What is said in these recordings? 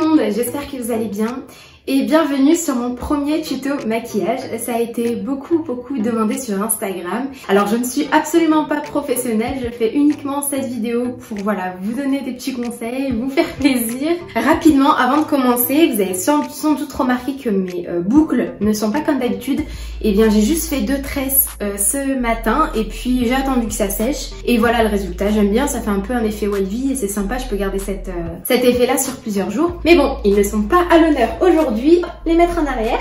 monde, j'espère que vous allez bien et bienvenue sur mon premier tuto maquillage. Ça a été beaucoup demandé sur Instagram. Alors je ne suis absolument pas professionnelle, je fais uniquement cette vidéo pour voilà, vous donner des petits conseils, vous faire plaisir. Rapidement, avant de commencer, vous avez sans doute remarqué que mes boucles ne sont pas comme d'habitude. Et bien j'ai juste fait 2 tresses ce matin et puis j'ai attendu que ça sèche. Et voilà le résultat, j'aime bien, ça fait un peu un effet wavy et c'est sympa, je peux garder cet effet là sur plusieurs jours. Mais bon, ils ne sont pas à l'honneur aujourd'hui. Les mettre en arrière.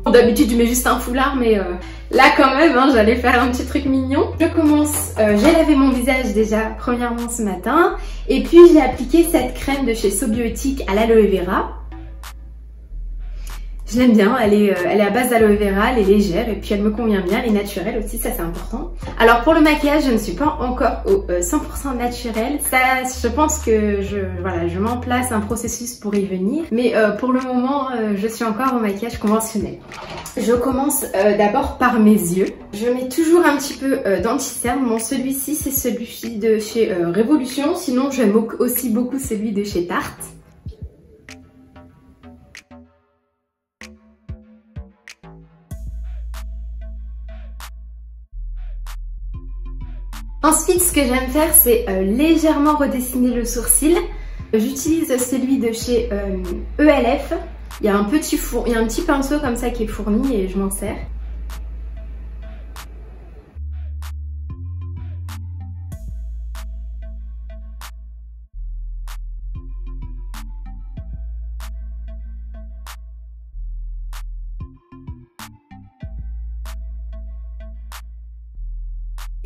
D'habitude je mets juste un foulard mais là quand même hein, j'allais faire un petit truc mignon. Je commence, j'ai lavé mon visage déjà premièrement ce matin et puis j'ai appliqué cette crème de chez Sobiotique à l'aloe vera. Je l'aime bien, elle est à base d'aloe vera, elle est légère et puis elle me convient bien, elle est naturelle aussi, ça c'est important. Alors pour le maquillage, je ne suis pas encore au 100% naturel. Ça, je pense que je m'en place un processus pour y venir. Mais pour le moment, je suis encore au maquillage conventionnel. Je commence d'abord par mes yeux. Je mets toujours un petit peu d'anti-cerne. Bon, celui-ci, c'est celui de chez Révolution. Sinon, j'aime aussi beaucoup celui de chez Tarte. Ensuite, ce que j'aime faire, c'est légèrement redessiner le sourcil. J'utilise celui de chez ELF. Il y a un petit pinceau comme ça qui est fourni et je m'en sers.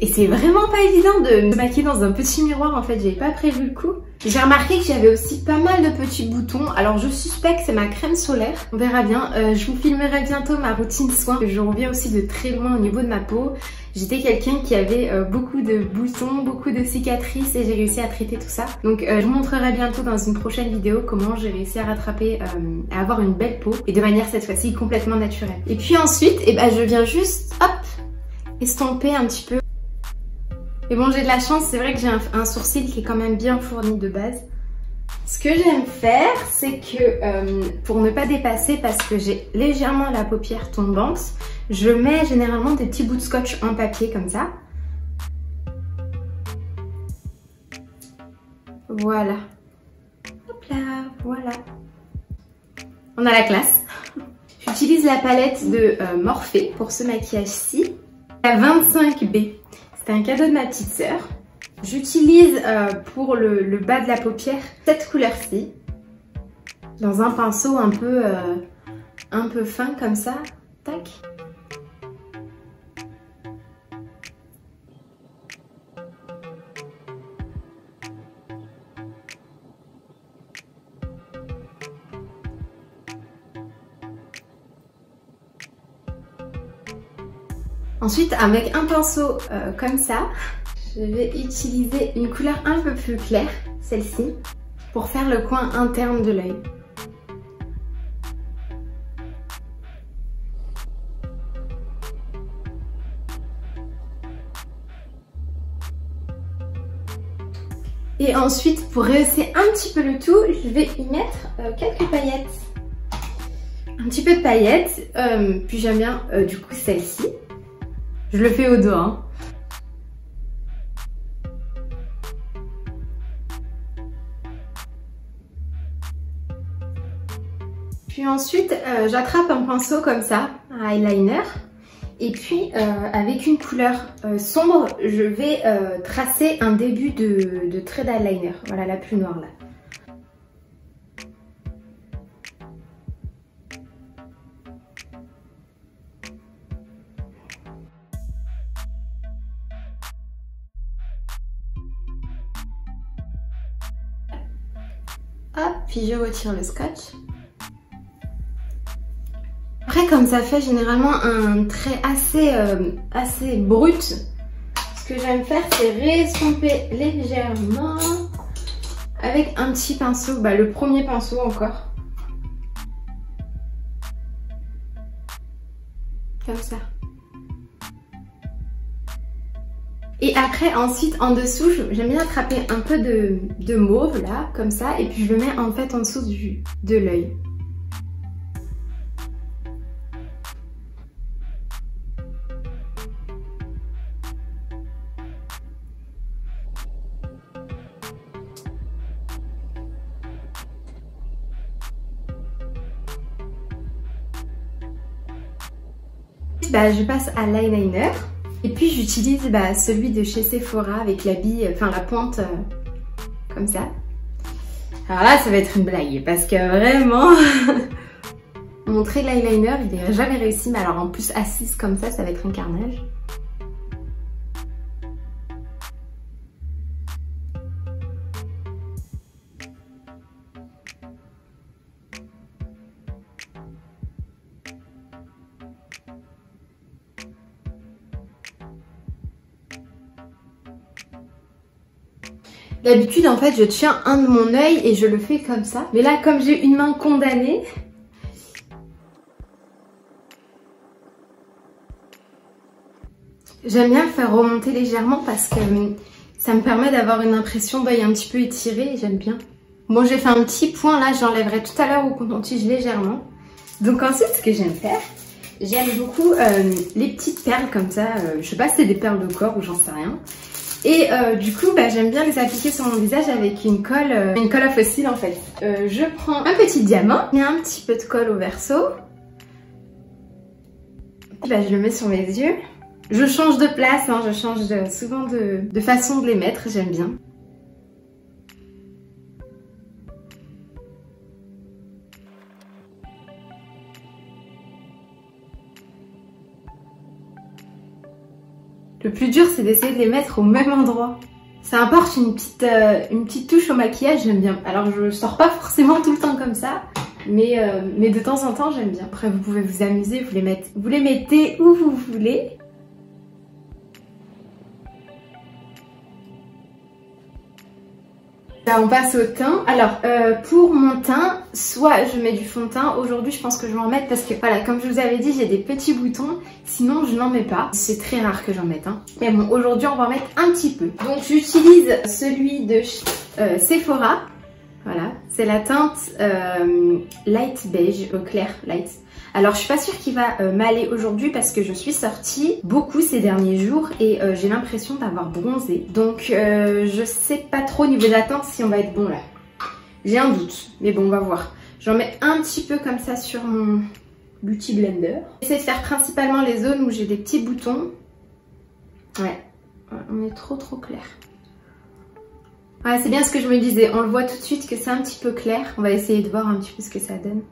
Et c'est vraiment pas évident de me maquiller dans un petit miroir, en fait, j'avais pas prévu le coup. J'ai remarqué que j'avais aussi pas mal de petits boutons, alors je suspecte que c'est ma crème solaire, on verra bien. Je vous filmerai bientôt ma routine soin, je reviens aussi de très loin au niveau de ma peau. J'étais quelqu'un qui avait beaucoup de boutons, beaucoup de cicatrices et j'ai réussi à traiter tout ça. Donc je vous montrerai bientôt dans une prochaine vidéo comment j'ai réussi à rattraper, à avoir une belle peau et de manière cette fois-ci complètement naturelle. Et puis ensuite, je viens juste, hop, estomper un petit peu. Mais bon, j'ai de la chance, c'est vrai que j'ai un sourcil qui est quand même bien fourni de base. Ce que j'aime faire, c'est que pour ne pas dépasser, parce que j'ai légèrement la paupière tombante, je mets généralement des petits bouts de scotch en papier comme ça. Voilà. Hop là, voilà. On a la classe. J'utilise la palette de Morphe pour ce maquillage-ci. La 25B. C'est un cadeau de ma petite sœur. J'utilise pour le bas de la paupière cette couleur-ci. Dans un pinceau un peu fin comme ça. Tac. Ensuite, avec un pinceau comme ça, je vais utiliser une couleur un peu plus claire, celle-ci, pour faire le coin interne de l'œil. Et ensuite, pour rehausser un petit peu le tout, je vais y mettre quelques paillettes. Un petit peu de paillettes, puis j'aime bien du coup celle-ci. Je le fais au doigt. Hein. Puis ensuite, j'attrape un pinceau comme ça, un eyeliner. Et puis, avec une couleur sombre, je vais tracer un début de trait d'eyeliner. Voilà, la plus noire là. Hop, puis je retire le scotch. Après, comme ça fait généralement un trait assez brut, ce que j'aime faire, c'est réestomper légèrement avec un petit pinceau, le premier pinceau encore. Comme ça. Et après, ensuite, en dessous, j'aime bien attraper un peu de mauve, là, comme ça. Et puis je le mets en fait en dessous de l'œil. Bah, je passe à l'eyeliner. Et puis j'utilise celui de chez Sephora avec la bille, enfin la pointe comme ça. Alors là ça va être une blague parce que vraiment mon trait de l'eyeliner il n'est jamais réussi, mais alors en plus assise comme ça va être un carnage. D'habitude, en fait, je tiens un de mon œil et je le fais comme ça. Mais là, comme j'ai une main condamnée, j'aime bien le faire remonter légèrement parce que ça me permet d'avoir une impression d'œil un petit peu étiré et j'aime bien. Bon, j'ai fait un petit point là, j'enlèverai tout à l'heure au coton-tige légèrement. Donc ensuite, ce que j'aime faire, j'aime beaucoup les petites perles comme ça. Je sais pas si c'est des perles de corps ou j'en sais rien. Et du coup, j'aime bien les appliquer sur mon visage avec une colle à fossiles en fait. Je prends un petit diamant, je mets un petit peu de colle au verso. Je le mets sur mes yeux. Je change de place, hein, je change souvent de façon de les mettre, j'aime bien. Le plus dur, c'est d'essayer de les mettre au même endroit. Ça apporte une petite touche au maquillage, j'aime bien. Alors, je sors pas forcément tout le temps comme ça, mais de temps en temps, j'aime bien. Après, vous pouvez vous amuser, vous les mettez où vous voulez. Là, on passe au teint. Alors, pour mon teint, soit je mets du fond de teint. Aujourd'hui, je pense que je vais en mettre parce que, voilà, comme je vous avais dit, j'ai des petits boutons. Sinon, je n'en mets pas. C'est très rare que j'en mette. Hein. Mais bon, aujourd'hui, on va en mettre un petit peu. Donc, j'utilise celui de Sephora. Voilà, c'est la teinte light beige, au clair light. Alors je suis pas sûre qu'il va m'aller aujourd'hui parce que je suis sortie beaucoup ces derniers jours et j'ai l'impression d'avoir bronzé. Donc je sais pas trop au niveau de la teinte si on va être bon là. J'ai un doute, mais bon on va voir. J'en mets un petit peu comme ça sur mon Beauty Blender. J'essaie de faire principalement les zones où j'ai des petits boutons. Ouais, on est trop clair. Ouais, c'est bien ce que je me disais, on le voit tout de suite que c'est un petit peu clair. On va essayer de voir un petit peu ce que ça donne.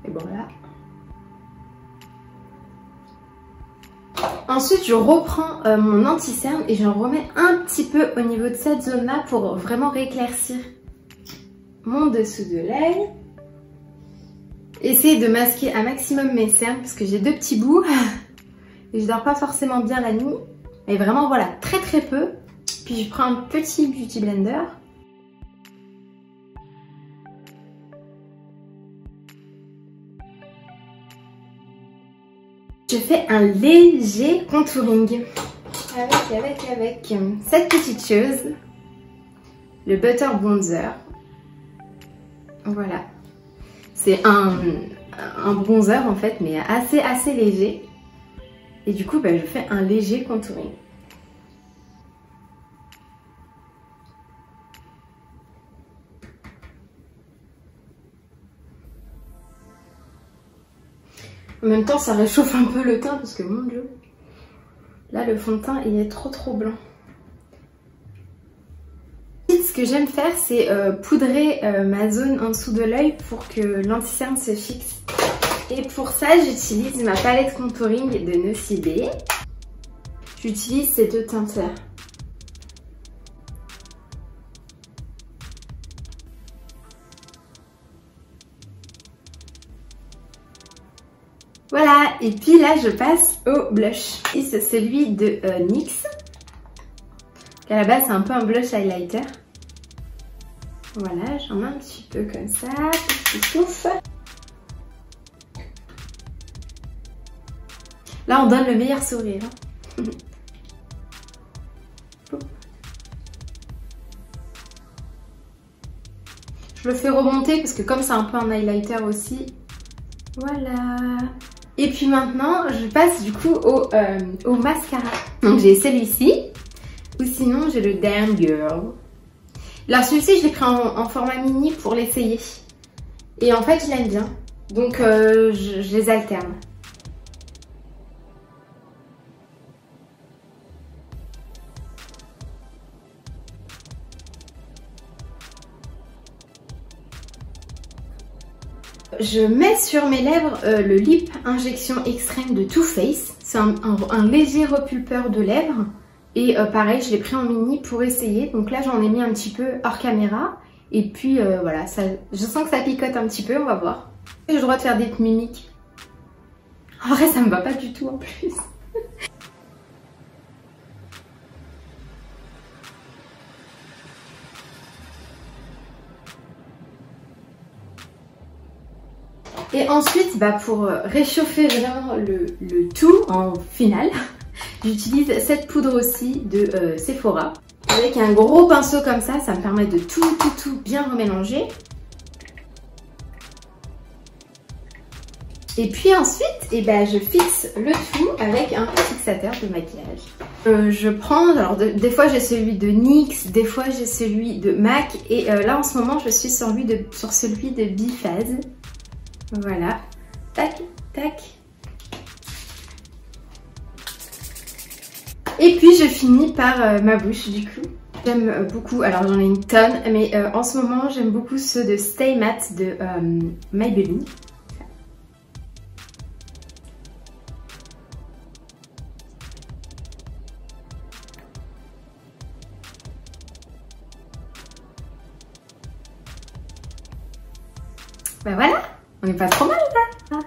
Et bon là. Ensuite, je reprends mon anti-cerne et j'en remets un petit peu au niveau de cette zone-là pour vraiment rééclaircir mon dessous de l'œil. Essayez de masquer un maximum mes cernes parce que j'ai deux petits bouts. Et je dors pas forcément bien la nuit. Mais vraiment, voilà, très peu. Puis je prends un petit Beauty Blender. Je fais un léger contouring. Avec cette petite chose. Le Butter Bronzer. Voilà. C'est un bronzer en fait, mais assez léger. Et du coup, je fais un léger contouring. En même temps, ça réchauffe un peu le teint parce que, mon Dieu, là, le fond de teint, il est trop blanc. Ce que j'aime faire, c'est poudrer ma zone en dessous de l'œil pour que l'anti-cerne se fixe. Et pour ça, j'utilise ma palette contouring de Nocibé. J'utilise ces deux teintes-là. Voilà, et puis là, je passe au blush. Et c'est celui de NYX. À la base, c'est un peu un blush highlighter. Voilà, j'en mets un petit peu comme ça, petit souffle. Là, on donne le meilleur sourire. Je le fais remonter parce que comme c'est un peu un highlighter aussi. Voilà. Et puis maintenant, je passe du coup au mascara. Donc j'ai celui-ci. Ou sinon, j'ai le Damn Girl. Là, celui-ci, je l'ai pris en format mini pour l'essayer. Et en fait, je l'aime bien. Donc je les alterne. Je mets sur mes lèvres le Lip Injection Extreme de Too Faced. C'est un léger repulpeur de lèvres. Et pareil, je l'ai pris en mini pour essayer. Donc là, j'en ai mis un petit peu hors caméra. Et puis voilà, je sens que ça picote un petit peu, on va voir. J'ai le droit de faire des mimiques. En vrai, ça me va pas du tout en plus. Et ensuite, pour réchauffer vraiment le tout en finale, j'utilise cette poudre aussi de Sephora. Avec un gros pinceau comme ça me permet de tout bien remélanger. Et puis ensuite, je fixe le tout avec un fixateur de maquillage. Je prends, alors des fois j'ai celui de NYX, des fois j'ai celui de MAC. Et là en ce moment, je suis sur celui de Biphase. Voilà, tac, tac. Et puis je finis par ma bouche du coup. J'aime beaucoup, alors j'en ai une tonne, mais en ce moment j'aime beaucoup ceux de Stay Matte de Maybelline. Voilà, on n'est pas trop mal là.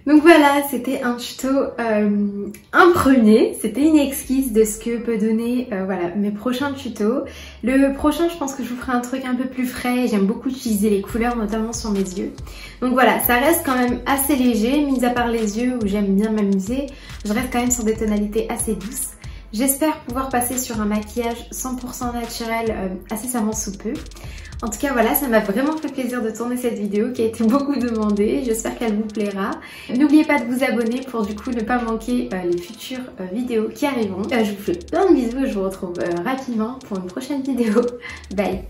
Donc voilà, c'était un tuto, un premier, c'était une esquisse de ce que peut donner voilà, mes prochains tutos. Le prochain, je pense que je vous ferai un truc un peu plus frais, j'aime beaucoup utiliser les couleurs, notamment sur mes yeux. Donc voilà, ça reste quand même assez léger, mis à part les yeux où j'aime bien m'amuser, je reste quand même sur des tonalités assez douces. J'espère pouvoir passer sur un maquillage 100% naturel incessamment sous peu. En tout cas voilà, ça m'a vraiment fait plaisir de tourner cette vidéo qui a été beaucoup demandée. J'espère qu'elle vous plaira. N'oubliez pas de vous abonner pour du coup ne pas manquer les futures vidéos qui arriveront. Je vous fais plein de bisous et je vous retrouve rapidement pour une prochaine vidéo. Bye!